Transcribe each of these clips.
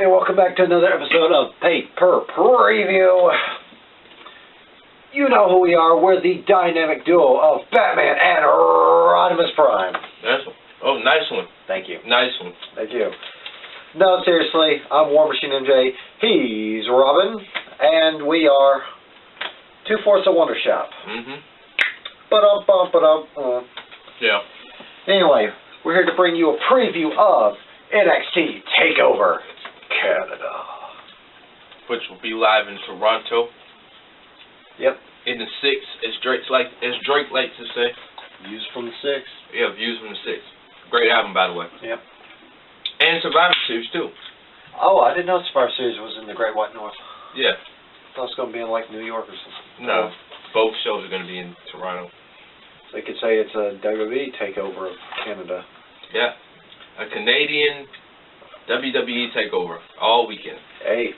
everybody, and welcome back to another episode of Pay-Per-Preview. You know who we are. We're the dynamic duo of Batman and Rodimus Prime. Nice one. Oh, nice one. Thank you. Nice one. Thank you. No, seriously, I'm War Machine MJ. He's Robin, and we are two-fourths of WonderShop. Yeah. Anyway, we're here to bring you a preview of NXT Takeover Canada, Which will be live in Toronto. Yep. In the 6, as Drake likes to say. Views from the 6. Yeah, Views from the 6. Great album, by the way. Yep. And Survivor Series too. Oh, I didn't know Survivor Series was in the Great White North. Yeah. I thought it was going to be in like New York or something. No, both shows are going to be in Toronto. They could say it's a WWE takeover of Canada. Yeah. A Canadian WWE takeover all weekend. Hey.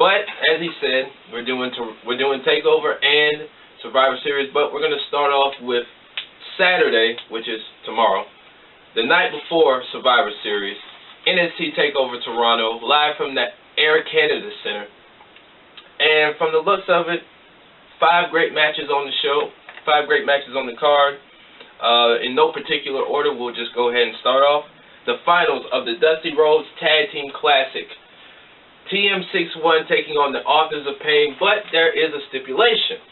But as he said, we're doing Takeover and Survivor Series, but we're going to start off with Saturday, which is tomorrow, the night before Survivor Series, NXT Takeover Toronto, live from the Air Canada Center. And from the looks of it, 5 great matches on the show, 5 great matches on the card. In no particular order, we'll just go ahead and start off. The finals of the Dusty Rhodes Tag Team Classic. TM61 taking on the Authors of Pain, but there is a stipulation.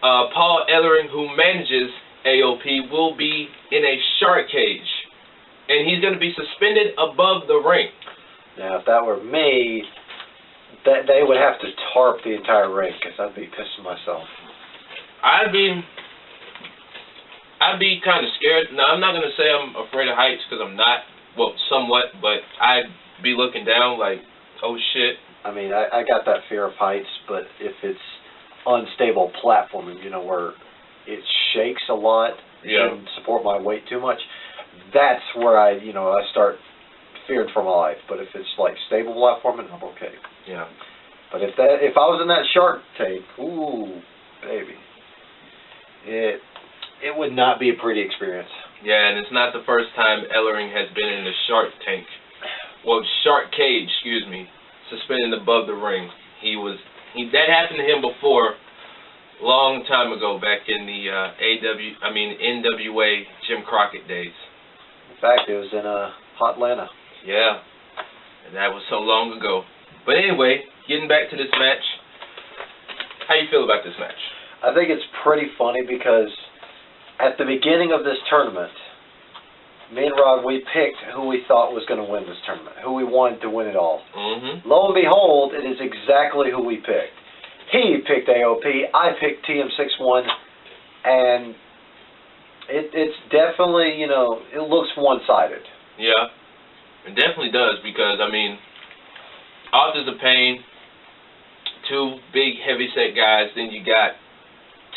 Paul Ellering, who manages AOP, will be in a shark cage, and he's going to be suspended above the ring. Now, if that were me, they would have to tarp the entire ring, because I'd be pissing myself. I'd be kind of scared. Now, I'm not going to say I'm afraid of heights, because I'm not. Well, somewhat, but I'd be looking down like, oh shit. I mean, I got that fear of heights, but if it's unstable platforming, you know, where it shakes a lot and support my weight too much, that's where I start fearing for my life. But if it's like stable platforming, I'm okay. Yeah. But if I was in that shark tank, ooh, baby, it would not be a pretty experience. Yeah, and it's not the first time Ellering has been in a shark tank. Well, shark cage, excuse me, suspended above the ring. That happened to him before, long time ago, back in the NWA Jim Crockett days. In fact, it was in Hotlanta. Yeah, and that was so long ago. But anyway, getting back to this match, how you feel about this match? I think it's pretty funny because at the beginning of this tournament, me and Rod, we picked who we thought was going to win this tournament, who we wanted to win it all. Lo and behold, it is exactly who we picked. He picked AOP, I picked TM61, and it's definitely, it looks one-sided. Yeah, it definitely does because, I mean, Authors of Pain, 2 big heavy-set guys, then you got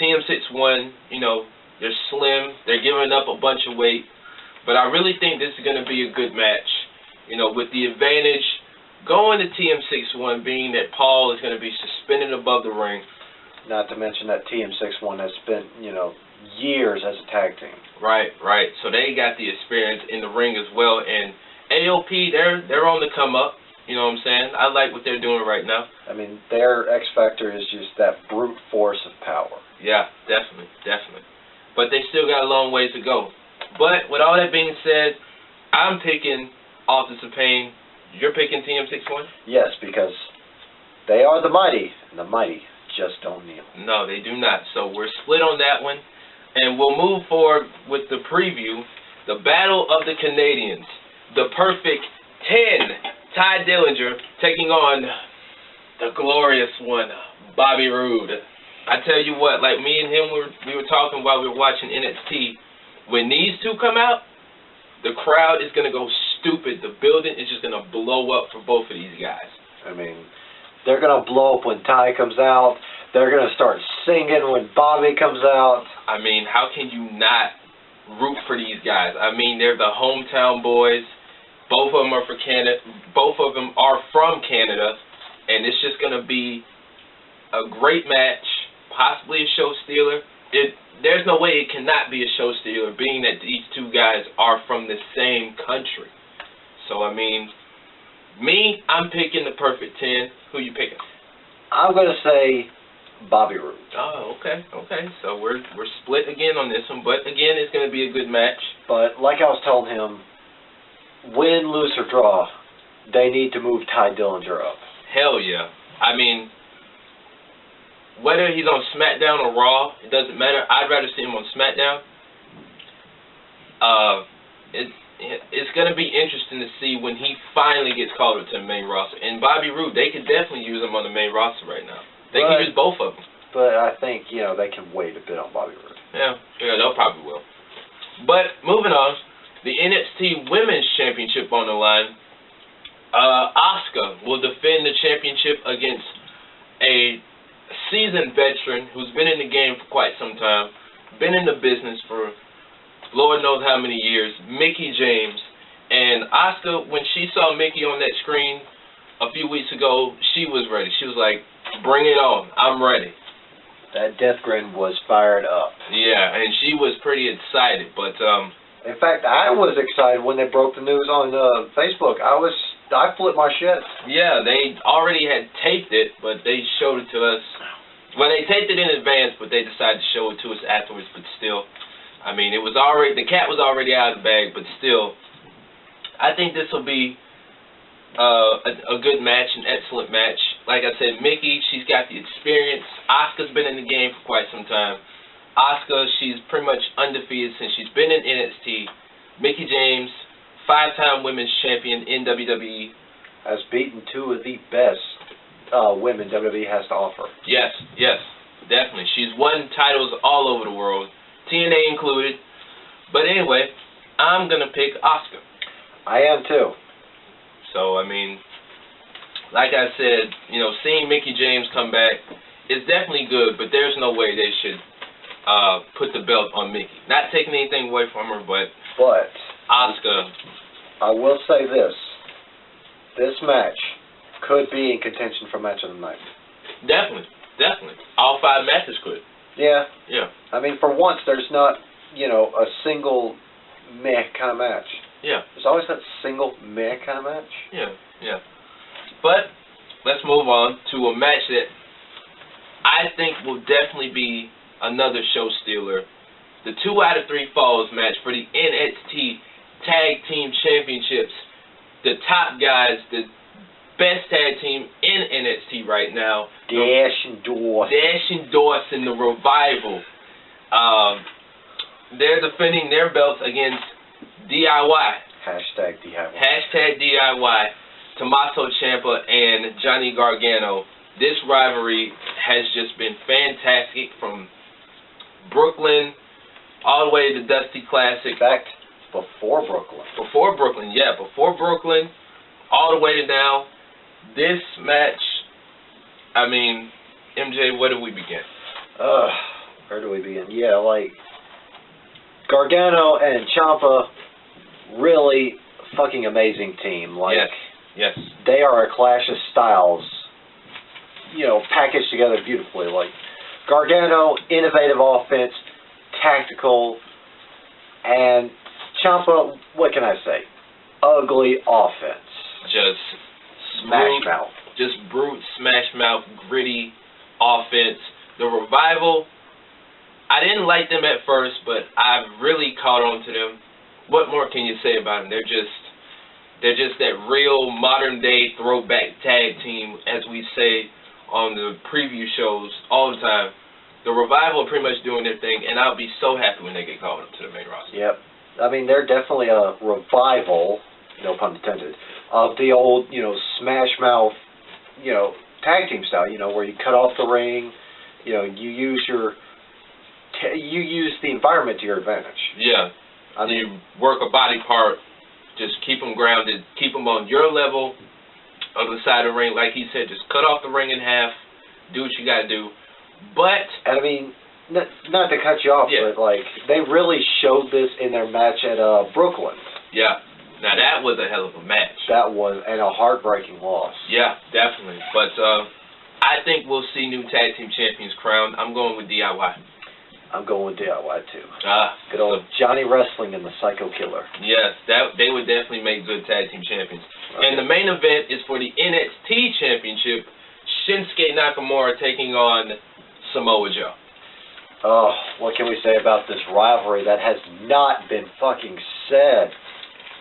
TM61, they're slim, they're giving up a bunch of weight. But I really think this is going to be a good match, with the advantage going to TM61 being that Paul is going to be suspended above the ring. Not to mention that TM61 has spent, years as a tag team. Right. So they got the experience in the ring as well. And AOP, they're on the come up. You know what I'm saying? I like what they're doing right now. I mean, their X factor is just that brute force of power. Yeah, definitely. But they still got a long ways to go. But with all that being said, I'm picking Authors of Pain. You're picking TM61? Yes, because they are the mighty, and the mighty just don't kneel. No, they do not. So we're split on that one. And we'll move forward with the preview, the Battle of the Canadians. The Perfect 10, Ty Dillinger, taking on the glorious one, Bobby Roode. I tell you what, like me and him, we were talking while we were watching NXT. When these two come out, the crowd is going to go stupid. The building is just going to blow up for both of these guys. I mean, they're going to blow up when Ty comes out. They're going to start singing when Bobby comes out. I mean, how can you not root for these guys? I mean, they're the hometown boys. Both of them are for Canada. Both of them are from Canada. And it's just going to be a great match, possibly a show stealer. There's no way it cannot be a show stealer, being that these two guys are from the same country. So, I mean, Me, I'm picking the perfect 10. Who you picking? I'm going to say Bobby Roode. Oh, okay. So we're split again on this one, but again, it's going to be a good match. But like I was telling him, win, lose, or draw, they need to move Ty Dillinger up. Hell yeah. I mean, whether he's on SmackDown or Raw, it doesn't matter. I'd rather see him on SmackDown. It's going to be interesting to see when he finally gets called up to the main roster. And Bobby Roode, they could definitely use him on the main roster right now. They can use both of them. But I think, they can wait a bit on Bobby Roode. Yeah, they'll probably will. But moving on, the NXT Women's Championship on the line. Asuka will defend the championship against a seasoned veteran who's been in the game for quite some time, been in the business for Lord knows how many years, Mickie James. And Asuka, when she saw Mickie on that screen a few weeks ago, she was ready. She was like, bring it on, I'm ready. That death grin was fired up. Yeah, and she was pretty excited, but in fact, I was excited when they broke the news on Facebook. I flipped my shit. Yeah, they already had taped it, but they showed it to us. Well, they taped it in advance, but they decided to show it to us afterwards. But still, I mean, the cat was already out of the bag. But still, I think this will be a good match, an excellent match. Like I said, Mickie, she's got the experience. Asuka's been in the game for quite some time. Asuka, she's pretty much undefeated since she's been in NXT. Mickie James, 5-time women's champion in WWE. Has beaten two of the best women WWE has to offer. Yes, definitely. She's won titles all over the world, TNA included. But anyway, I'm going to pick Asuka. I am too. So, I mean, like I said, seeing Mickie James come back is definitely good, but there's no way they should put the belt on Mickie. Not taking anything away from her, but Asuka. I will say this. This match could be in contention for match of the night. Definitely. All 5 matches could. Yeah. Yeah. I mean, for once, there's not, a single meh kind of match. Yeah. There's always that single meh kind of match. Yeah. But let's move on to a match that I think will definitely be another show stealer. The 2 out of 3 falls match for the NXT Tag Team Championships. The top guys, the best tag team in NXT right now. Dash and Dawson, the Revival. They're defending their belts against DIY. #DIY. #DIY. Tommaso Ciampa and Johnny Gargano. This rivalry has just been fantastic from Brooklyn all the way to Dusty Classic. In fact, before Brooklyn, all the way to now. This match, I mean, MJ, where do we begin? Where do we begin? Yeah, Gargano and Ciampa, really fucking amazing team. Yes. They are a clash of styles, packaged together beautifully. Gargano, innovative offense, tactical, and Ciampa, what can I say? Ugly offense. Just smash mouth. Just brute, smash mouth, gritty offense. The Revival, I didn't like them at first, but I've really caught on to them. What more can you say about them? They're just that real modern day throwback tag team, as we say on the preview shows all the time. The Revival are pretty much doing their thing, and I'll be so happy when they get called up to the main roster. Yep. I mean, they're definitely a revival, no pun intended, of the old, smash mouth, tag team style, where you cut off the ring, you use you use the environment to your advantage. Yeah. I mean, you work a body part, just keep them grounded, keep them on your level of the side of the ring. Like he said, just cut off the ring in half, do what you got to do. But, I mean, not to cut you off, but they really showed this in their match at Brooklyn. Yeah. Now that was a hell of a match. That was, and a heartbreaking loss. Yeah, definitely. But I think we'll see new tag team champions crowned. I'm going with DIY. I'm going with DIY too. Good old so Johnny Wrestling and the Psycho Killer. Yes, they would definitely make good tag team champions. Okay. And the main event is for the NXT Championship. Shinsuke Nakamura taking on Samoa Joe. Oh, what can we say about this rivalry that has not been fucking said?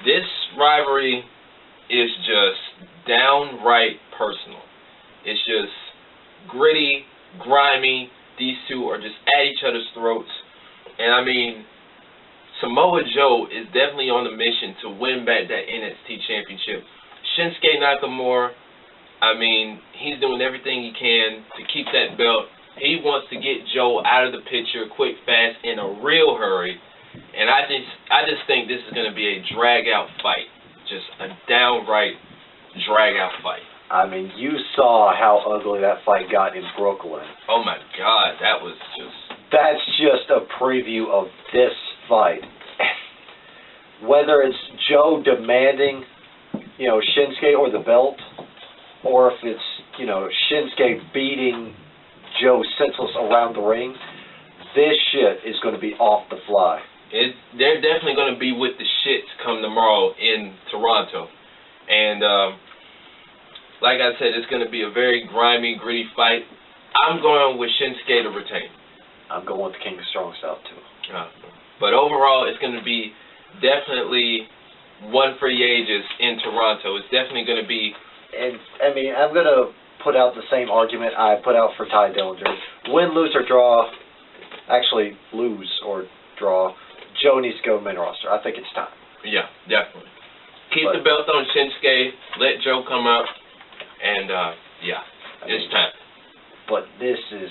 This rivalry is just downright personal. It's just gritty, grimy. These two are just at each other's throats. And I mean, Samoa Joe is definitely on a mission to win back that NXT Championship. Shinsuke Nakamura, I mean, he's doing everything he can to keep that belt. He wants to get Joe out of the picture quick, fast, in a real hurry. And I just think this is going to be a drag-out fight. Just a downright drag-out fight. I mean, you saw how ugly that fight got in Brooklyn. Oh, my God. That was just... That's just a preview of this fight. Whether it's Joe demanding, Shinsuke or the belt, or if it's, Shinsuke beating Joe senseless around the ring, this shit is going to be off the fly. They're definitely going to be with the shits come tomorrow in Toronto. And, like I said, it's going to be a very grimy, gritty fight. I'm going with Shinsuke to retain. I'm going with the King of Strong Style, too. But overall, it's going to be definitely one for the ages in Toronto. It's definitely going to be... And, I mean, I'm going to put out the same argument I put out for Ty Dillinger. Win, lose, or draw. Actually, lose or draw. Joe needs to go main roster. I think it's time. Yeah, definitely. Keep the belt on Shinsuke. Let Joe come out. And, it's time. But this is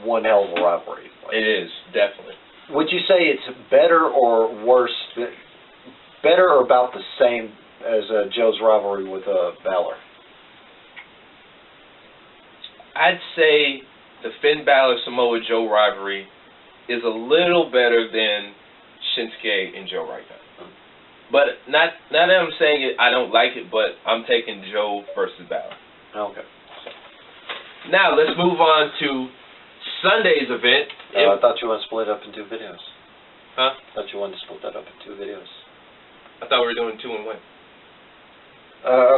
one hell of a rivalry. It is, definitely. Would you say it's better or worse, better or about the same as Joe's rivalry with Balor? I'd say the Finn Balor-Samoa Joe rivalry is a little better than Shinsuke and Joe right now. But not that I'm saying it, I don't like it, but I'm taking Joe versus Balor. Okay. Now, let's move on to Sunday's event. I thought you wanted to split it up in 2 videos. Huh? I thought you wanted to split that up in 2 videos. I thought we were doing 2 and 1.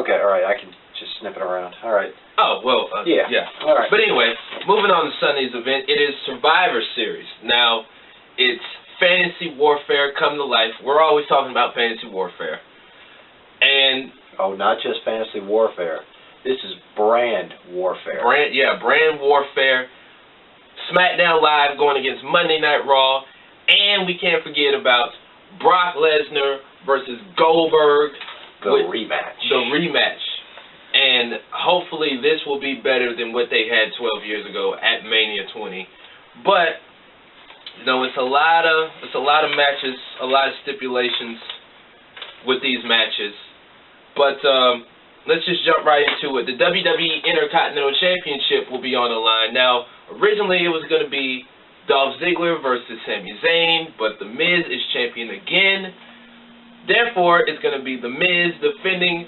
Okay, all right. I can just snip it around. All right. Oh, well, yeah. All right. But anyway, moving on to Sunday's event, it is Survivor Series. Now, it's fantasy warfare come to life. We're always talking about fantasy warfare. And... Oh, not just fantasy warfare. This is brand warfare. Brand warfare. SmackDown Live going against Monday Night Raw. And we can't forget about Brock Lesnar versus Goldberg. The rematch. The rematch. And hopefully this will be better than what they had 12 years ago at Mania 20. But, it's a lot of matches, a lot of stipulations with these matches. But let's just jump right into it. The WWE Intercontinental Championship will be on the line. Now, originally it was going to be Dolph Ziggler versus Sami Zayn, but The Miz is champion again. Therefore, it's going to be The Miz defending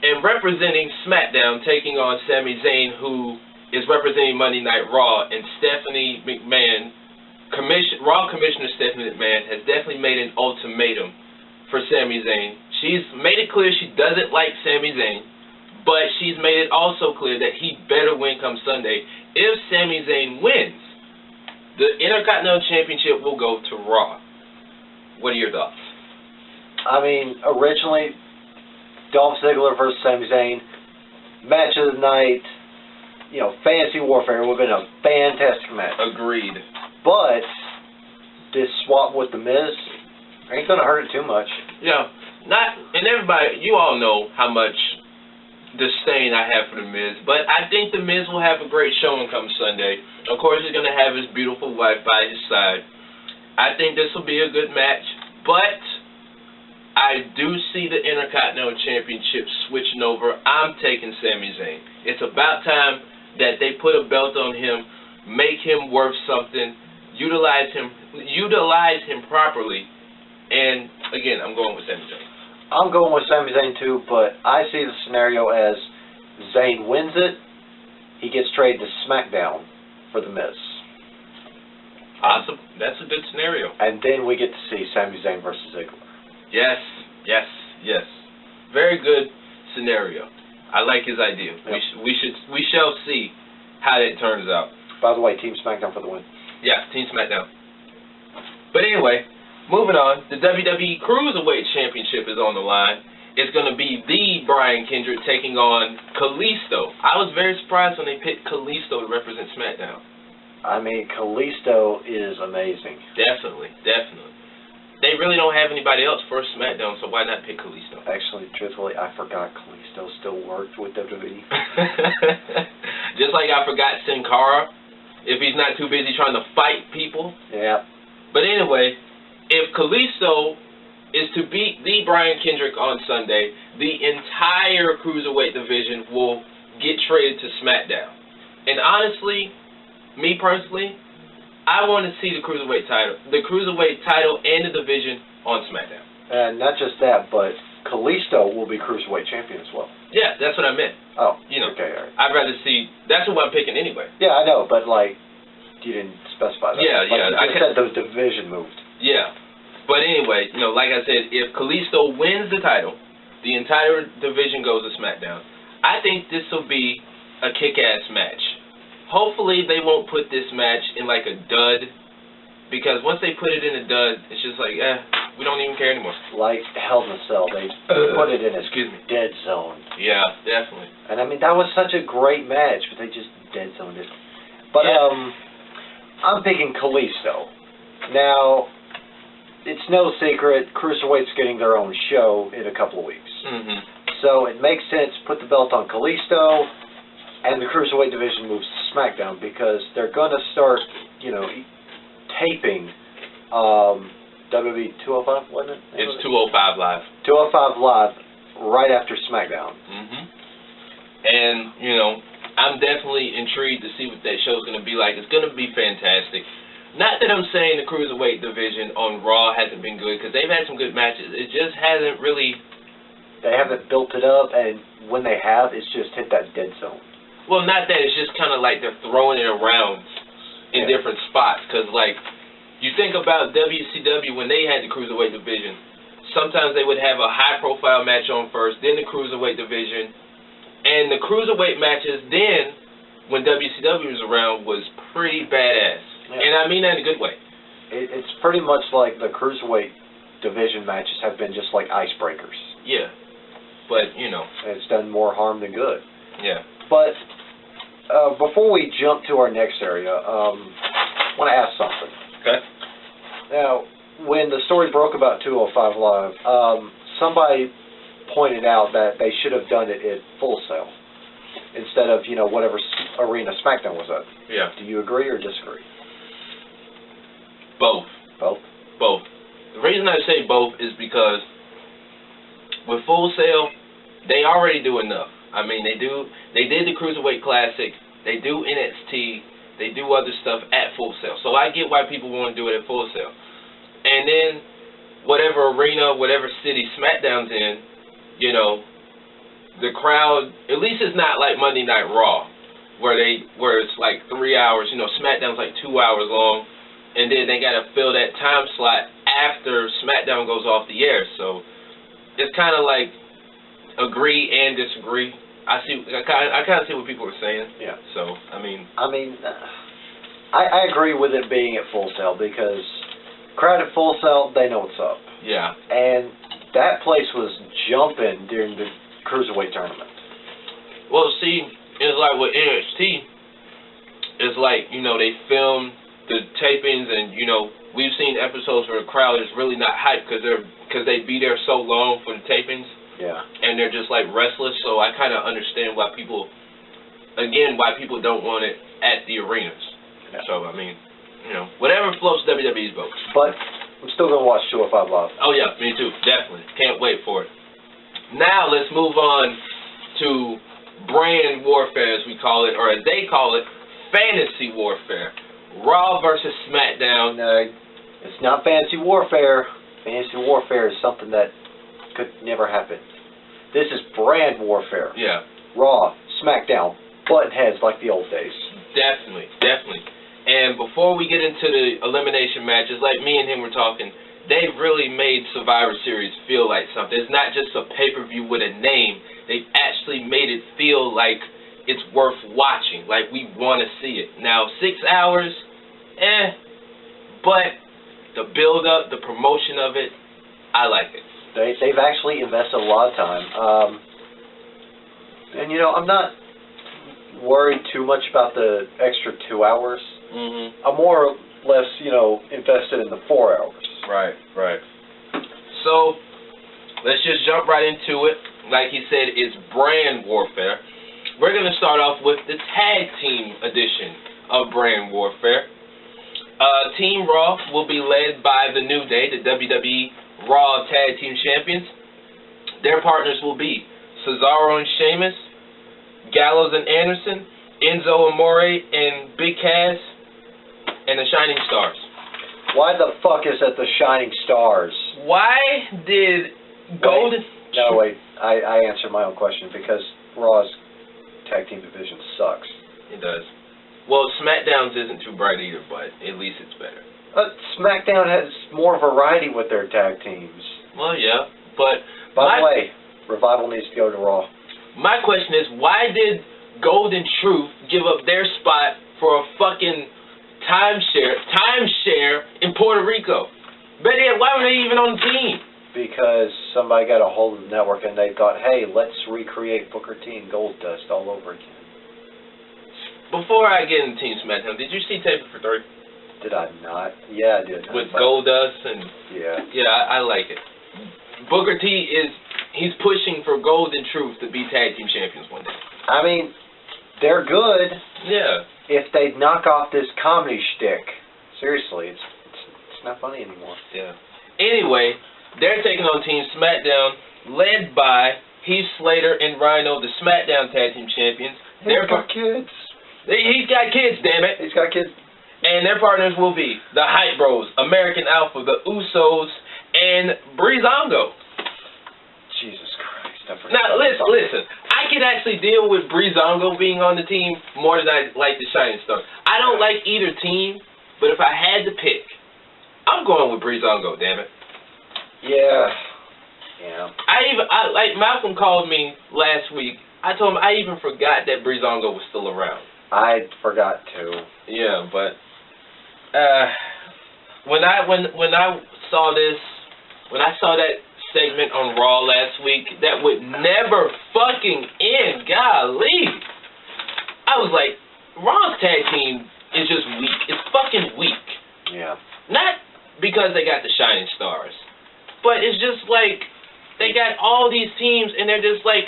and representing SmackDown, taking on Sami Zayn, who is representing Monday Night Raw, and Stephanie McMahon, Raw Commissioner Stephanie McMahon, has definitely made an ultimatum for Sami Zayn. She's made it clear she doesn't like Sami Zayn, but she's made it also clear that he better win come Sunday. If Sami Zayn wins, the Intercontinental Championship will go to Raw. What are your thoughts? I mean, originally, Dolph Ziggler versus Sami Zayn, match of the night, fantasy warfare would have been a fantastic match. Agreed. But this swap with The Miz ain't going to hurt it too much. Yeah. And everybody, you all know how much disdain I have for The Miz, but I think The Miz will have a great showing come Sunday. Of course, he's going to have his beautiful wife by his side. I think this will be a good match, but I do see the Intercontinental Championship switching over. I'm taking Sami Zayn. It's about time that they put a belt on him, make him worth something, utilize him properly, and again, I'm going with Sami Zayn. I'm going with Sami Zayn too, but I see the scenario as Zayn wins it, he gets traded to SmackDown for The Miz. Awesome. That's a good scenario. And then we get to see Sami Zayn versus Ziggler. Yes, yes, yes. Very good scenario. I like his idea. Yep. We shall see how that turns out. By the way, Team SmackDown for the win. Yeah, Team SmackDown. But anyway, moving on, the WWE Cruiserweight Championship is on the line. It's going to be the Brian Kendrick taking on Kalisto. I was very surprised when they picked Kalisto to represent SmackDown. I mean, Kalisto is amazing. Definitely, definitely. They really don't have anybody else for SmackDown, so why not pick Kalisto? Actually, truthfully, I forgot Kalisto still worked with WWE. Just like I forgot Sin Cara, if he's not too busy trying to fight people. Yeah. But anyway, if Kalisto is to beat the Brian Kendrick on Sunday, the entire Cruiserweight division will get traded to SmackDown. And honestly, me personally, I want to see the Cruiserweight title and the division on SmackDown. And not just that, but Kalisto will be Cruiserweight champion as well. Yeah, that's what I meant. Oh, you know, okay, all right. I'd rather see, that's what I'm picking anyway. Yeah, I know, but like, you didn't specify that. Yeah, like yeah. You just said the division moved. Yeah. But anyway, you know, like I said, if Kalisto wins the title, the entire division goes to SmackDown. I think this will be a kick-ass match. Hopefully they won't put this match in like a dud, because once they put it in a dud, it's just like, we don't even care anymore. Like Hell in a Cell, they put it in a dead zone. Yeah, definitely. And I mean, that was such a great match, but they just dead zoned it. But yeah. I'm picking Kalisto. Now, it's no secret, Cruiserweight's getting their own show in a couple of weeks. Mm-hmm. So it makes sense to put the belt on Kalisto, and the Cruiserweight division moves to SmackDown, because they're going to start, you know, taping WWE 205, wasn't it? It's 205 Live. 205 Live right after SmackDown. Mm-hmm. And, you know, I'm definitely intrigued to see what that show's going to be like. It's going to be fantastic. Not that I'm saying the Cruiserweight division on Raw hasn't been good, because they've had some good matches. It just hasn't really... They haven't built it up, and when they have, it's just hit that dead zone. Well, not that. It's just kind of like they're throwing it around in different spots. Because, like, you think about WCW when they had the Cruiserweight division. Sometimes they would have a high-profile match on first, then the Cruiserweight division. And the Cruiserweight matches then, when WCW was around, was pretty badass. Yeah. And I mean that in a good way. It's pretty much like the Cruiserweight division matches have been just like icebreakers. Yeah. But, you know. And it's done more harm than good. Yeah. But before we jump to our next area, I want to ask something. Okay. Now, when the story broke about 205 Live, somebody pointed out that they should have done it at Full Sail instead of, you know, whatever arena SmackDown was at. Yeah. Do you agree or disagree? Both. Both? Both. The reason I say both is because with Full Sail, they already do enough. I mean, they did the Cruiserweight Classic, they do NXT, they do other stuff at Full Sail. So I get why people want to do it at Full Sail. And then whatever arena, whatever city SmackDown's in, you know, the crowd, at least it's not like Monday Night Raw, where it's like 3 hours, you know, SmackDown's like 2 hours long, and then they got to fill that time slot after SmackDown goes off the air. So it's kind of like agree and disagree. I kind of see what people are saying. Yeah. So, I mean, I agree with it being at Full Sail, because crowd at Full Sail, they know what's up. Yeah. And that place was jumping during the Cruiserweight tournament. Well, see, it's like with NXT, it's like, you know, they film the tapings, and, you know, we've seen episodes where the crowd is really not hyped because they be there so long for the tapings. Yeah. And they're just like restless, so I kind of understand why people don't want it at the arenas. Yeah. So, I mean, you know, whatever floats WWE's boat. But I'm still going to watch 205 Live. Oh, yeah, me too. Definitely. Can't wait for it. Now, let's move on to brand warfare, as we call it, or as they call it, fantasy warfare. Raw versus SmackDown. No, it's not fantasy warfare. Fantasy warfare is something that could never happen. This is brand warfare. Yeah. Raw, SmackDown, button heads like the old days. Definitely, definitely. And before we get into the elimination matches, like me and him were talking, they've really made Survivor Series feel like something. It's not just a pay-per-view with a name. They've actually made it feel like it's worth watching, like we want to see it. Now, 6 hours, but the build-up, the promotion of it, I like it. They've actually invested a lot of time. And, you know, I'm not worried too much about the extra 2 hours. I'm more or less, you know, invested in the 4 hours. Right. So, let's just jump right into it. Like he said, it's brand warfare. We're going to start off with the tag team edition of brand warfare. Team Raw will be led by the New Day, the WWE Raw Tag Team Champions. Their partners will be Cesaro and Sheamus, Gallows and Anderson, Enzo Amore and Big Cass, and the Shining Stars. Why the fuck is it the Shining Stars? Why did Golden... Wait. I answered my own question because Raw's tag team division sucks. It does. Well, SmackDown's isn't too bright either, but at least it's better. SmackDown has more variety with their tag teams. Well, yeah, but... By the way, Revival needs to go to Raw. My question is, why did Golden Truth give up their spot for a fucking timeshare in Puerto Rico? Better yet, why were they even on the team? Because somebody got a hold of the network and they thought, hey, let's recreate Booker T and Goldust all over again. Before I get into Team SmackDown, did you see Takeover for 3? Did I not? Yeah, I did. With Goldust and... Yeah. Yeah, I like it. Booker T he's pushing for Golden Truth to be tag team champions one day. I mean, they're good. Yeah. If they knock off this comedy shtick. Seriously, it's not funny anymore. Yeah. Anyway, they're taking on Team SmackDown, led by Heath Slater and Rhino, the SmackDown Tag Team Champions. He's got kids. He's got kids, damn it. He's got kids. And their partners will be the Hype Bros, American Alpha, the Usos, and Breezango. Jesus Christ. Now, listen. I can actually deal with Breezango being on the team more than I like the Shining Star. I don't like either team, but if I had to pick, I'm going with Breezango, damn it. Yeah. Like Malcolm called me last week. I told him I even forgot that Breezango was still around. I forgot too. Yeah, but when I saw that segment on Raw last week that would never fucking end, golly, I was like, Raw's tag team is just weak. It's fucking weak. Yeah. Not because they got the Shining Stars, but it's just like they got all these teams and they're just like,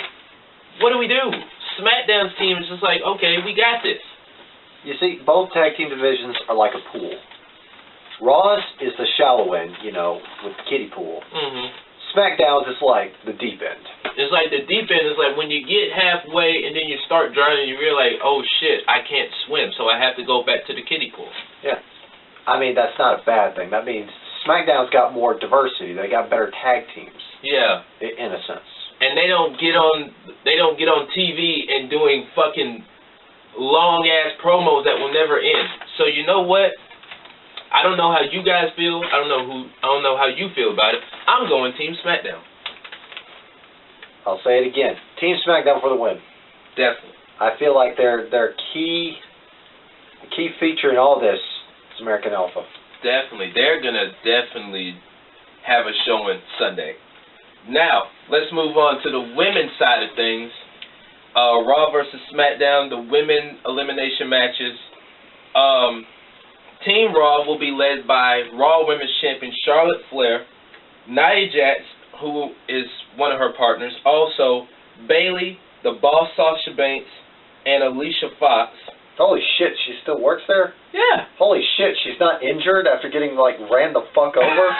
what do we do? SmackDown's team is just like, okay, we got this. You see, both tag team divisions are like a pool. Raw's is the shallow end, you know, with the kiddie pool. SmackDown's is like the deep end. It's like the deep end is like when you get halfway and then you start drowning, you realize, oh shit, I can't swim, so I have to go back to the kiddie pool. Yeah. I mean, that's not a bad thing. That means SmackDown's got more diversity. They got better tag teams. Yeah. In a sense. And they don't get on TV and doing fucking long ass promos that will never end. So you know what? I don't know how you guys feel. I don't know how you feel about it. I'm going Team SmackDown. I'll say it again. Team SmackDown for the win. Definitely. I feel like their key feature in all this is American Alpha. Definitely. They're gonna definitely have a showing Sunday. Now, let's move on to the women's side of things. Raw versus SmackDown, the women elimination matches. Team Raw will be led by Raw Women's Champion Charlotte Flair, Nia Jax, who is one of her partners, also Bayley, the Boss Sasha Banks, and Alicia Fox. Holy shit, she still works there? Yeah. Holy shit, she's not injured after getting, like, ran the fuck over?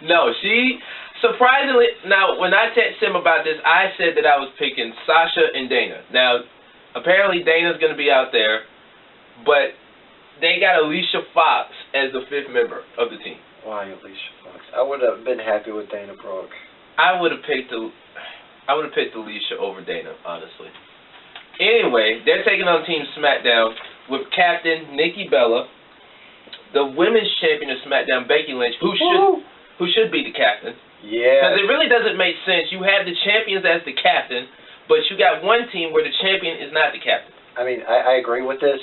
No, she, surprisingly, now, when I texted him about this, I said that I was picking Sasha and Dana. Now, apparently Dana's going to be out there, but they got Alicia Fox as the 5th member of the team. Why Alicia Fox? I would have been happy with Dana Brooke. I would have picked Alicia over Dana, honestly. Anyway, they're taking on Team SmackDown, with Captain Nikki Bella, the women's champion of SmackDown, Becky Lynch, who should be the captain. Yeah. Because it really doesn't make sense. You have the champions as the captain, but you got one team where the champion is not the captain. I mean, I agree with this.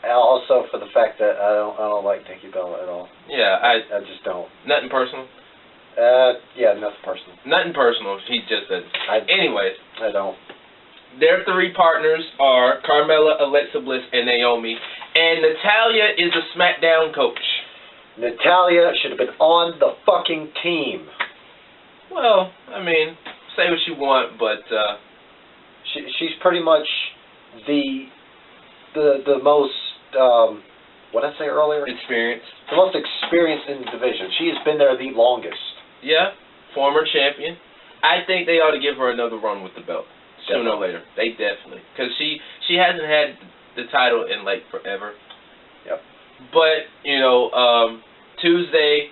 Also, for the fact that I don't like Nikki Bella at all. Yeah, I just don't. Nothing personal. Yeah, nothing personal. Nothing personal. He just doesn't. Anyways, I don't. Their three partners are Carmella, Alexa Bliss, and Naomi. And Natalya is a SmackDown coach. Natalya should have been on the fucking team. Well, I mean, say what you want, but she's pretty much the most what did I say earlier? Experienced. The most experienced in the division. She has been there the longest. Yeah, former champion. I think they ought to give her another run with the belt sooner or later. They definitely, because she hasn't had the title in like forever. Yep. But you know, Tuesday,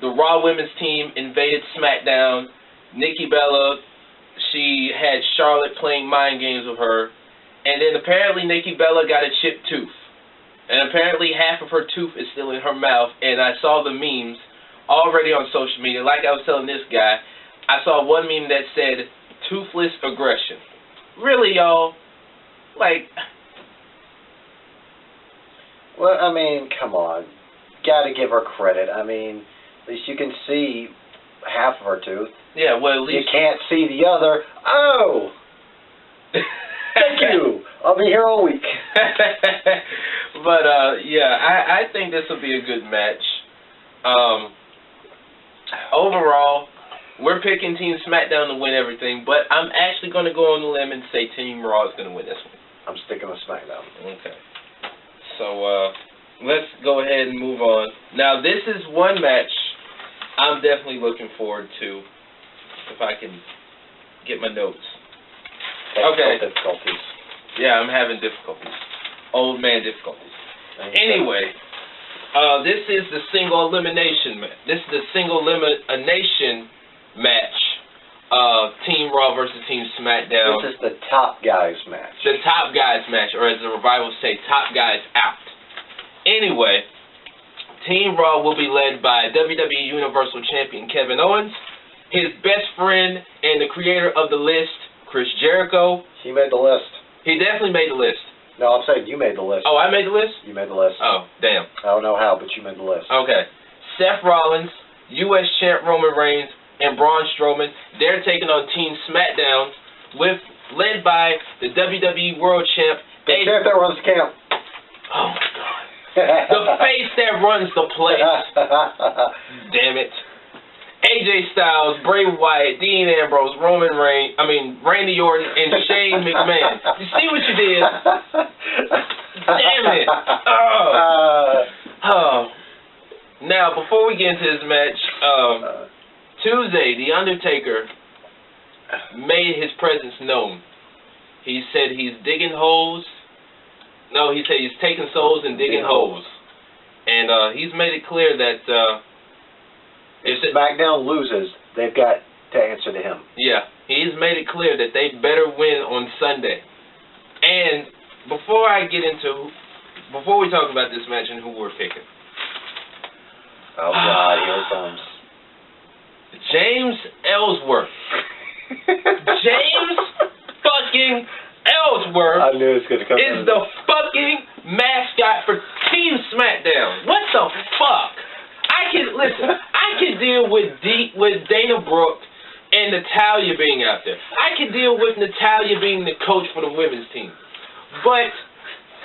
the Raw Women's team invaded SmackDown. Nikki Bella, she had Charlotte playing mind games with her, and then apparently Nikki Bella got a chipped tooth, and apparently half of her tooth is still in her mouth. And I saw the memes already on social media. Like I was telling this guy, I saw one meme that said "toothless aggression." Really, y'all? Like. Well, I mean, come on. Gotta give her credit. I mean, at least you can see half of her tooth. Yeah, well, at least... You can't see the other. Oh! Thank you! I'll be here all week. But, yeah, I think this will be a good match. Overall, we're picking Team SmackDown to win everything, but I'm actually going to go on the limb and say Team Raw is going to win this one. I'm sticking with SmackDown. Okay. So, let's go ahead and move on. Now, this is one match I'm definitely looking forward to, if I can get my notes. Okay. Difficulties. Yeah, I'm having difficulties. Old man difficulties. Anyway, this is the single elimination match. This is the single elimination match. Team Raw versus Team SmackDown. This is the top guys match. The top guys match, or as the Revival say, top guys out. Anyway, Team Raw will be led by WWE Universal Champion Kevin Owens, his best friend and the creator of the list, Chris Jericho. He made the list. He definitely made the list. No, I'm saying you made the list. Oh, I made the list? You made the list. Oh, damn. I don't know how, but you made the list. Okay. Seth Rollins, U.S. Champ Roman Reigns, and Braun Strowman. They're taking on Team SmackDown, led by the WWE World Champ. The champ that runs the camp. Oh, my God. The face that runs the place. Damn it. AJ Styles, Bray Wyatt, Dean Ambrose, Randy Orton, and Shane McMahon. You see what you did? Damn it. Oh. Now, before we get into this match, Tuesday, The Undertaker made his presence known. He said he's digging holes. No, he said he's taking souls and digging holes. And he's made it clear that if SmackDown loses, they've got to answer to him. Yeah, he's made it clear that they better win on Sunday. And before we talk about this match and who we're picking. Oh God, here it comes. James Ellsworth. James fucking Ellsworth I knew it was gonna come is the fucking mascot for Team SmackDown. What the fuck? I can deal with Dana Brooke and Natalya being out there. I can deal with Natalya being the coach for the women's team. But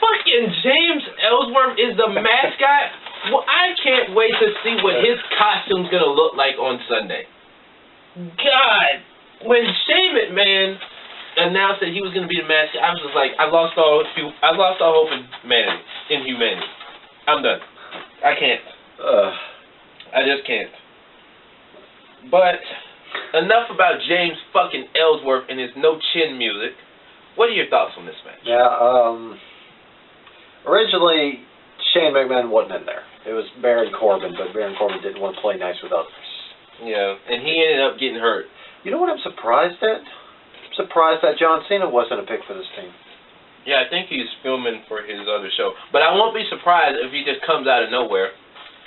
fucking James Ellsworth is the mascot? Well, I can't wait to see what his costume's gonna look like on Sunday. God, when Shane McMahon announced that he was gonna be the mascot, I was just like, I lost all hope in humanity. I'm done. I can't. I just can't. But enough about James fucking Ellsworth and his no chin music. What are your thoughts on this match? Yeah, originally Shane McMahon wasn't in there. It was Baron Corbin, but Baron Corbin didn't want to play nice with others. Yeah, and he ended up getting hurt. You know what I'm surprised at? I'm surprised that John Cena wasn't a pick for this team. Yeah, I think he's filming for his other show. But I won't be surprised if he just comes out of nowhere.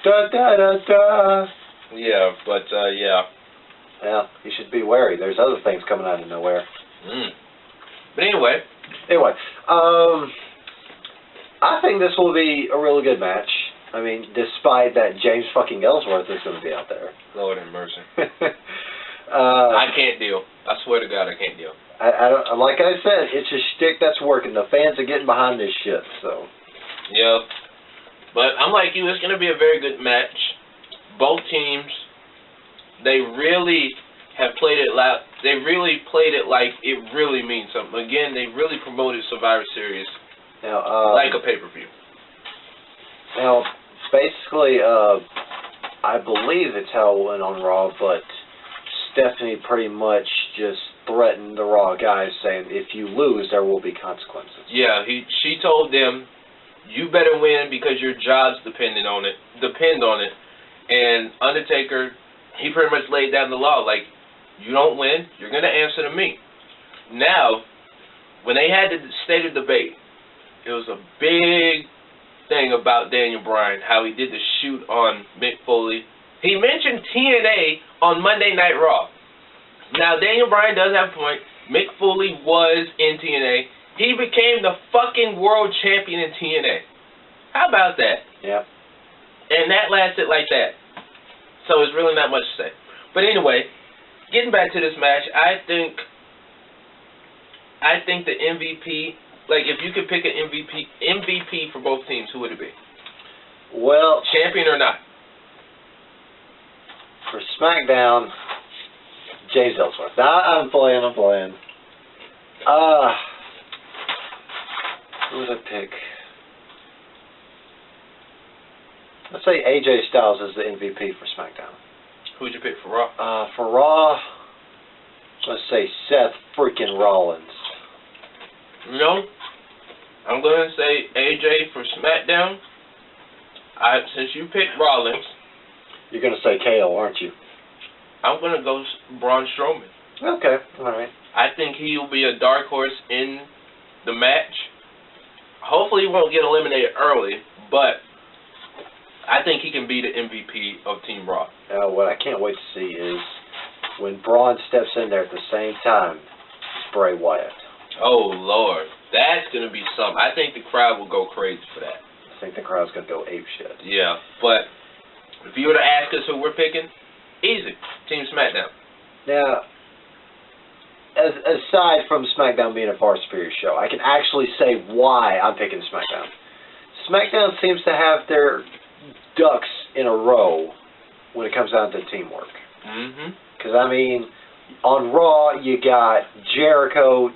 Da da da da. Yeah, but yeah. Well, you should be wary. There's other things coming out of nowhere. But anyway. Anyway, I think this will be a really good match. I mean, despite that James fucking Ellsworth is going to be out there. Lord have mercy. I can't deal. I swear to God, I can't deal. I don't, like I said, it's a shtick that's working. The fans are getting behind this shit, so. Yeah. But I'm like you, it's going to be a very good match. Both teams, they really have played it loud. They really played it like it really means something. Again, they really promoted Survivor Series now, like a pay-per-view. Now, basically, I believe it's how it went on Raw, but Stephanie pretty much just threatened the Raw guys, saying if you lose, there will be consequences. Yeah, she told them, you better win because your jobs depend on it. And Undertaker, he pretty much laid down the law, like, you don't win, you're going to answer to me. Now, when they had the state of debate, it was a big thing about Daniel Bryan, how he did the shoot on Mick Foley. He mentioned TNA on Monday Night Raw. Now, Daniel Bryan does have a point. Mick Foley was in TNA. He became the fucking world champion in TNA. How about that? Yeah. And that lasted like that. So it's really not much to say. But anyway, getting back to this match, I think the MVP, like if you could pick an MVP for both teams, who would it be? Well, champion or not? For SmackDown, James Ellsworth. I'm playing. Who would I pick? Let's say AJ Styles is the MVP for SmackDown. Who would you pick for Raw? For Raw, let's say Seth freaking Rollins. No, I'm going to say AJ for SmackDown. Since you picked Rollins. You're going to say KO, aren't you? I'm going to go Braun Strowman. Okay, all right. I think he'll be a dark horse in the match. Hopefully he won't get eliminated early, but I think he can be the MVP of Team Raw. What I can't wait to see is when Braun steps in there at the same time as Bray Wyatt. Oh, Lord. That's going to be something. I think the crowd will go crazy for that. I think the crowd's going to go apeshit. Yeah, but if you were to ask us who we're picking, easy. Team SmackDown. Now, aside from SmackDown being a far superior show, I can actually say why I'm picking SmackDown. SmackDown seems to have their ducks in a row when it comes down to teamwork. Because, I mean, on Raw, you got Jericho,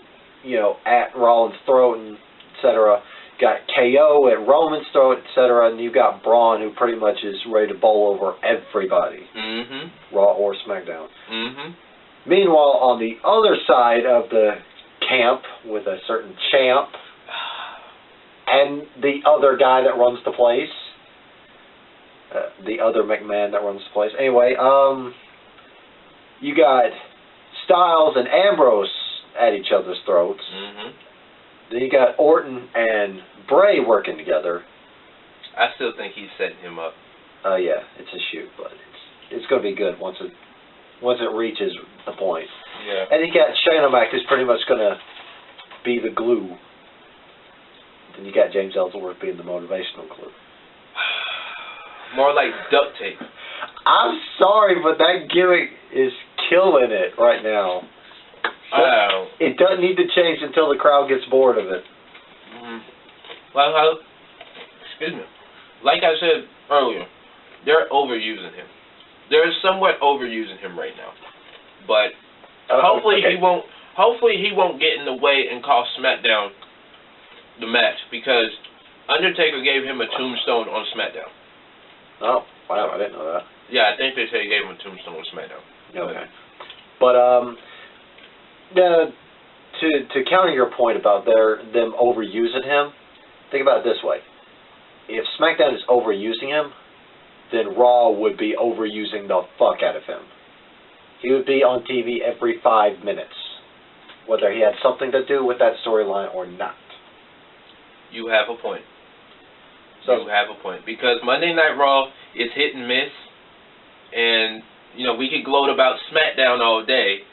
at Rollins' throat, and etc. Got KO at Roman's throat, etc. And you got Braun, who pretty much is ready to bowl over everybody. Raw or SmackDown. Meanwhile, on the other side of the camp, with a certain champ, and the other guy that runs the place, the other McMahon that runs the place. Anyway, you got Styles and Ambrose at each other's throats. Then you got Orton and Bray working together. I still think he's setting him up. Yeah, it's a shoot, but it's going to be good once it reaches the point. Yeah. And you got Shayna Mac, who's pretty much going to be the glue. Then you got James Ellsworth being the motivational glue. More like duct tape. I'm sorry, but that gimmick is killing it right now. It doesn't need to change until the crowd gets bored of it. Well, excuse me. Like I said earlier, they're overusing him. They're somewhat overusing him right now. But hopefully he won't. Hopefully he won't get in the way and cost SmackDown the match, because Undertaker gave him a tombstone on SmackDown. Oh, wow, I didn't know that. Yeah, I think they say he gave him a tombstone on SmackDown. Okay. But to counter your point about them overusing him, think about it this way. If SmackDown is overusing him, then Raw would be overusing the fuck out of him. He would be on TV every 5 minutes, whether he had something to do with that storyline or not. You have a point. So, you have a point. Because Monday Night Raw is hit and miss. And, you know, we could gloat about SmackDown all day.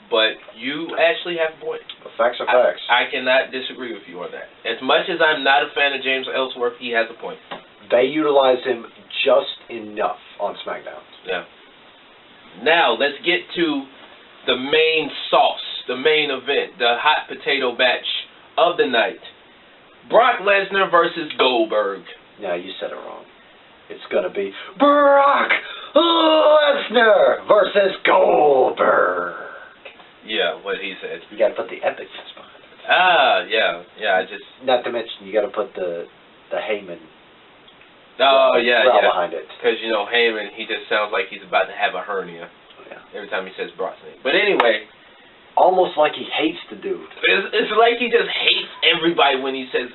But you actually have a point. Facts are facts. I cannot disagree with you on that. As much as I'm not a fan of James Ellsworth, he has a point. They utilize him just enough on SmackDown. Yeah. Now, let's get to the main sauce, the main event, the hot potato match of the night. Brock Lesnar versus Goldberg. No, you said it wrong. It's going to be Brock Lesnar versus Goldberg. Yeah, what he said. You got to put the epicness behind it. Ah, yeah. I just... Not to mention, you got to put the Heyman behind it. Because, you know, Heyman, he just sounds like he's about to have a hernia. Yeah. Every time he says Brock's name. But anyway... Almost like he hates the dude. It's like he just hates everybody when he says,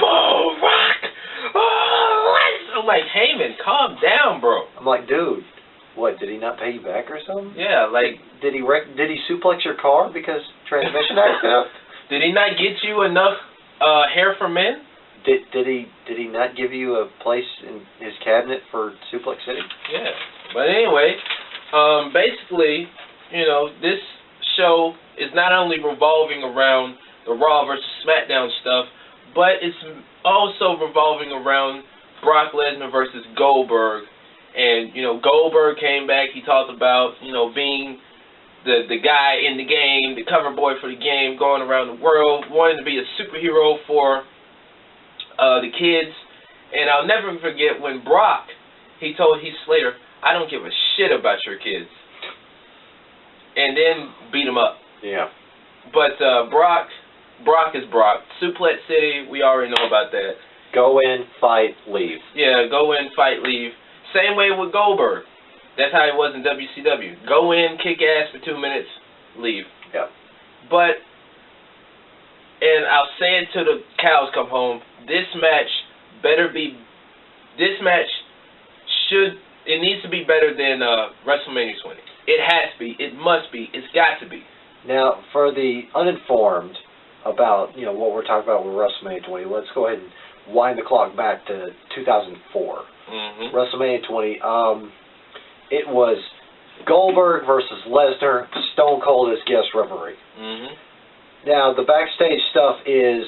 Brock! I'm like, Heyman, calm down, bro. I'm like, dude, what, did he not pay you back or something? Yeah, like... Did he suplex your car because transmission accident? Did he not get you enough hair for men? Did he not give you a place in his cabinet for Suplex City? Yeah. But anyway, basically, you know, this show is not only revolving around the Raw versus SmackDown stuff, but it's also revolving around Brock Lesnar versus Goldberg. And, you know, Goldberg came back, he talked about, you know, being the guy in the game, the cover boy for the game, going around the world, wanting to be a superhero for the kids. And I'll never forget when Brock, he told Heath Slater, I don't give a shit about your kids. And then beat him up. Yeah. But Brock is Brock. Suplex City, we already know about that. Go in, fight, leave. Yeah, go in, fight, leave. Same way with Goldberg. That's how it was in WCW. Go in, kick ass for 2 minutes, leave. Yeah. But, and I'll say it till the cows come home, this match needs to be better than WrestleMania 20. It has to be. It must be. It's got to be. Now, for the uninformed about, you know, what we're talking about with WrestleMania 20, let's go ahead and wind the clock back to 2004. Mm-hmm. WrestleMania 20, it was Goldberg versus Lesnar, Stone Cold as guest referee. Mm-hmm. Now, the backstage stuff is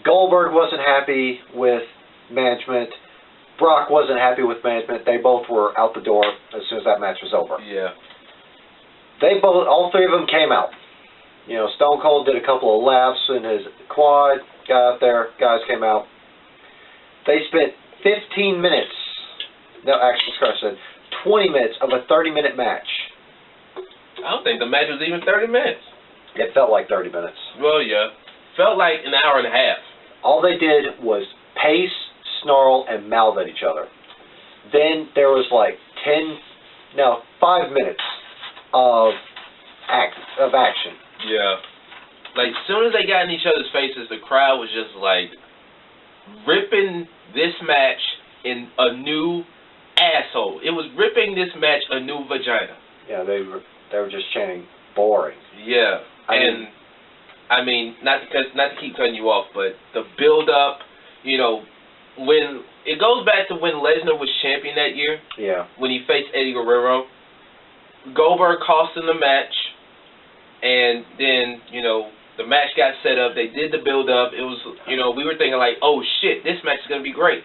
Goldberg wasn't happy with management. Brock wasn't happy with management. They both were out the door as soon as that match was over. Yeah. All three of them came out. You know, Stone Cold did a couple of laps in his quad, got out there, guys came out. They spent 15 minutes, no, actually, scratch that, 20 minutes of a 30-minute match. I don't think the match was even 30 minutes. It felt like 30 minutes. Well, yeah. Felt like an hour and a half. All they did was pace, snarl, and mouth at each other. Then there was like 5 minutes of action. Yeah. Like, as soon as they got in each other's faces, the crowd was just like ripping this match in a new asshole. It was ripping this match a new vagina. Yeah, they were just chanting boring. Yeah. I mean, not to keep cutting you off, but the build up, you know, when it goes back to when Lesnar was champion that year. Yeah. When he faced Eddie Guerrero. Goldberg cost him the match, and then, you know, the match got set up. They did the build-up. It was, you know, we were thinking like, oh, shit, this match is going to be great.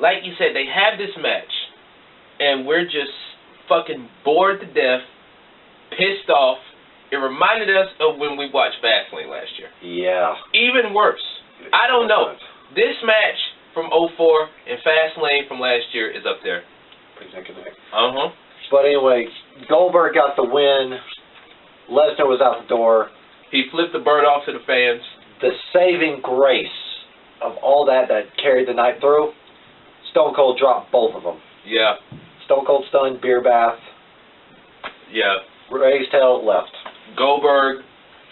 Like you said, they have this match, and we're just fucking bored to death, pissed off. It reminded us of when we watched Fastlane last year. Yeah. Even worse. I don't know. This match from 2004 and Fastlane from last year is up there. Pretty neck and neck. Uh-huh. But anyway, Goldberg got the win. Lesnar was out the door. He flipped the bird off to the fans. The saving grace of all that carried the night through, Stone Cold dropped both of them. Yeah. Stone Cold stunned, beer bath. Yeah. Raised hell, left. Goldberg,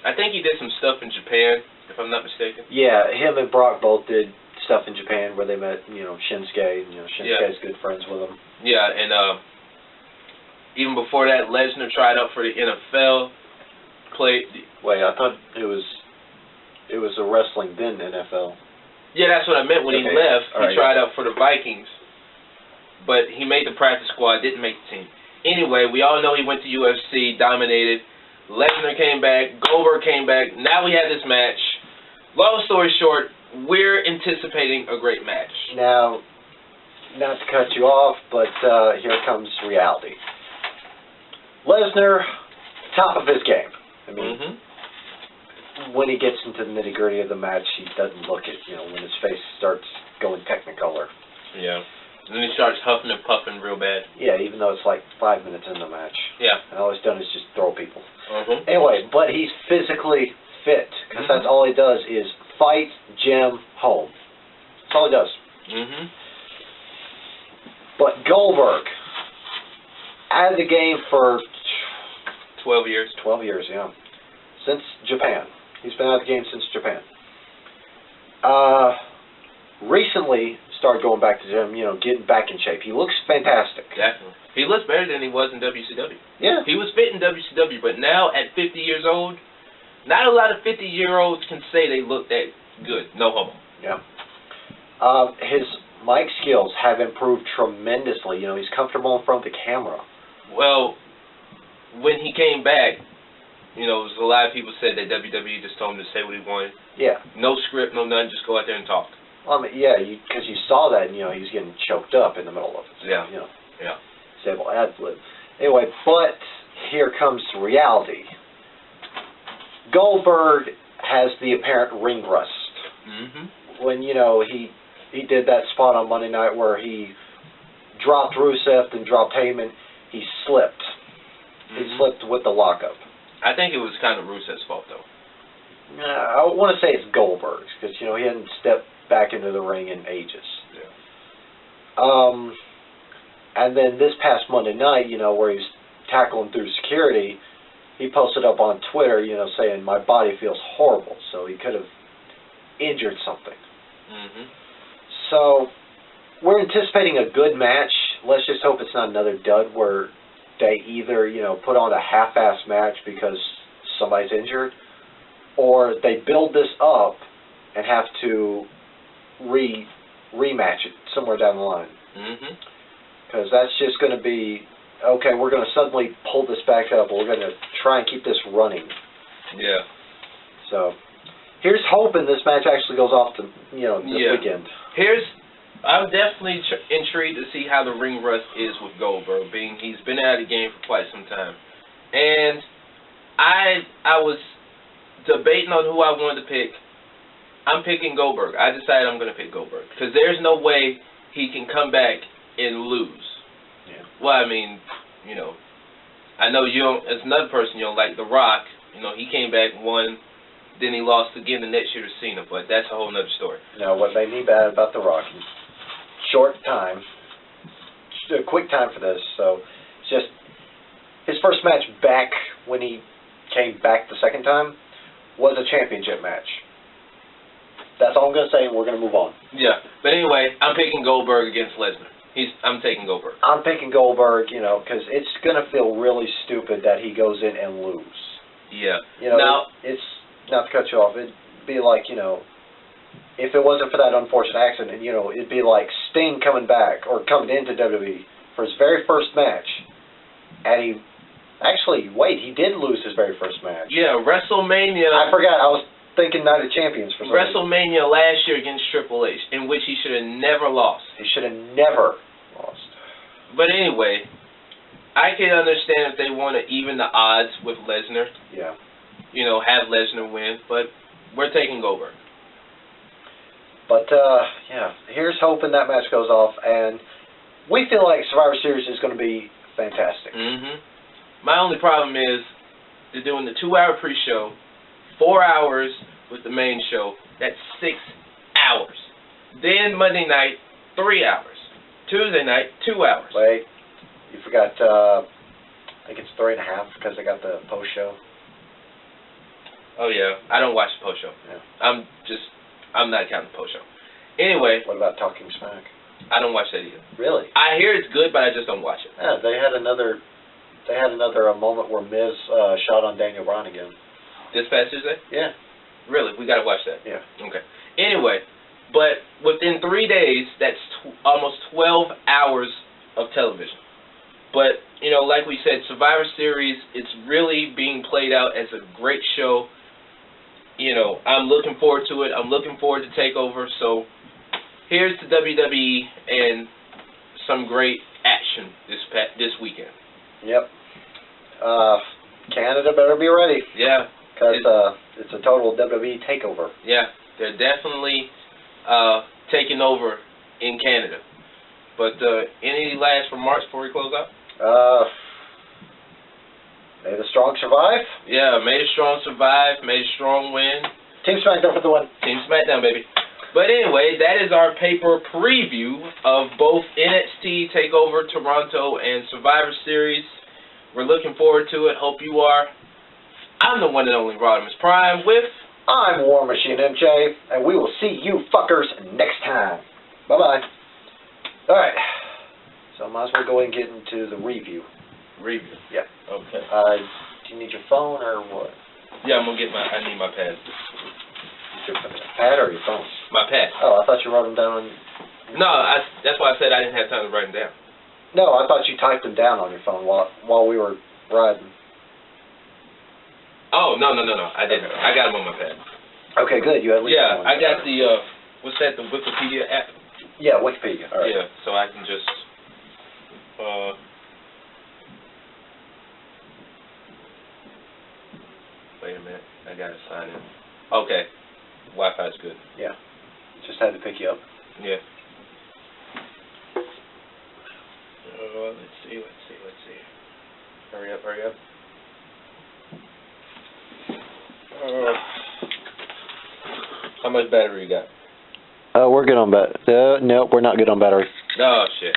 I think he did some stuff in Japan, if I'm not mistaken. Yeah, him and Brock both did stuff in Japan where they met, you know, Shinsuke. You know, Shinsuke's good friends with him. Yeah, and even before that, Lesnar tried out for the NFL. Wait, I thought it was a wrestling then NFL. Yeah, that's what I meant. When he left, he tried out for the Vikings, but he made the practice squad, didn't make the team. Anyway, we all know he went to UFC, dominated. Lesnar came back, Goldberg came back. Now we have this match. Long story short, we're anticipating a great match. Now, not to cut you off, but here comes reality. Lesnar, top of his game. I mean, when he gets into the nitty-gritty of the match, he doesn't look it, when his face starts going technicolor. Yeah. And then he starts huffing and puffing real bad. Yeah, even though it's like 5 minutes in the match. Yeah. And all he's done is just throw people. Anyway, but he's physically fit, because that's all he does is fight, gym, home. That's all he does. But Goldberg, out of the game for 12 years. 12 years, yeah. Since Japan. He's been out of the game since Japan. Recently started going back to the gym, getting back in shape. He looks fantastic. Definitely. He looks better than he was in WCW. Yeah. He was fit in WCW, but now at 50 years old, not a lot of 50-year-olds can say they look that good. No homo. Yeah. His mic skills have improved tremendously. He's comfortable in front of the camera. Well, when he came back, a lot of people said that WWE just told him to say what he wanted. Yeah. No script, no nothing, just go out there and talk. Yeah, because you saw that, and, he was getting choked up in the middle of it. So, yeah. Yeah. He's able to ad-lib. Anyway, but here comes reality. Goldberg has the apparent ring rust. When, he did that spot on Monday night where he dropped Rusev and dropped Heyman, he slipped. He slipped with the lockup. I think it was kind of Rusev's fault, though. I want to say it's Goldberg's, because, he hadn't stepped back into the ring in ages. Yeah. And then this past Monday night, where he was tackling through security, he posted up on Twitter, saying, my body feels horrible, so he could have injured something. So, we're anticipating a good match. Let's just hope it's not another dud where they either, put on a half-ass match because somebody's injured, or they build this up and have to rematch it somewhere down the line. Because that's just going to be, okay, we're going to suddenly pull this back up, we're going to try and keep this running. Yeah. So, here's hoping this match actually goes off to, this weekend. I'm definitely intrigued to see how the ring rust is with Goldberg, being he's been out of the game for quite some time. And I was debating on who I wanted to pick. I'm picking Goldberg. I decided I'm going to pick Goldberg. Because there's no way he can come back and lose. Yeah. Well, I mean, I know you don't, as another person, you don't like The Rock. He came back, won, then he lost again the next year to Cena, but that's a whole nother story. What made me bad about The Rock, short time, a quick time for this, so it's just his first match back when he came back the second time was a championship match. That's all I'm going to say, and we're going to move on. Yeah, but anyway, I'm picking Goldberg against Lesnar. I'm taking Goldberg. I'm picking Goldberg, because it's going to feel really stupid that he goes in and lose. Yeah. Now, it's, not to cut you off, it'd be like, if it wasn't for that unfortunate accident, it'd be like Sting coming back, or coming into WWE for his very first match, and he did lose his very first match. Yeah, WrestleMania. I forgot, I was thinking Night of Champions for some reason. WrestleMania last year against Triple H, in which he should have never lost. He should have never lost. But anyway, I can understand if they want to even the odds with Lesnar. Yeah. Have Lesnar win, but we're taking Goldberg. But, here's hoping that match goes off, and we feel like Survivor Series is going to be fantastic. My only problem is they're doing the 2-hour pre-show, 4 hours with the main show. That's 6 hours. Then Monday night, 3 hours. Tuesday night, 2 hours. Wait, you forgot, I think it's 3.5 because they got the post-show. Oh, yeah. I don't watch the post-show. Yeah. I'm not counting the post-show. Anyway. What about Talking Smack? I don't watch that either. Really? I hear it's good, but I just don't watch it. Yeah, they had another moment where Miz shot on Daniel Bryan again. This past Tuesday? Yeah. Really? We got to watch that? Yeah. Okay. Anyway, But within 3 days, that's almost 12 hours of television. But, you know, like we said, Survivor Series, it's really being played out as a great show. You know, I'm looking forward to it. I'm looking forward to TakeOver. So here's to WWE and some great action this weekend. Yep. Canada better be ready. Yeah. Because it's a total WWE takeover. Yeah, they're definitely taking over in Canada. But any last remarks before we close out? May the strong survive. Yeah, may the strong survive. May the strong win. Team SmackDown for the win. Team SmackDown, baby. But anyway, that is our paper preview of both NXT Takeover Toronto and Survivor Series. We're looking forward to it. Hope you are. I'm the one and only Rodimus Prime with... I'm War Machine MJ, and we will see you fuckers next time. Bye-bye. Alright. So I might as well go ahead and get into the review. Review? Yeah. Okay. Do you need your phone or what? Yeah, I need my pad. Your pad or your phone? My pad. Oh, I thought you wrote them down. No, that's why I said I didn't have time to write them down. No, I thought you typed them down on your phone while we were riding. Oh, no. I didn't. I got them on my pad. Okay, good. You at least Yeah, I got the, what's that, the Wikipedia app? Yeah, Wikipedia. All right. Yeah, so I can just, wait a minute. I got to sign in. Okay. Wi-Fi's good. Yeah. Just had to pick you up. Yeah. Let's see. Hurry up. How much battery you got? We're good on battery. Nope, we're not good on battery. Oh, shit.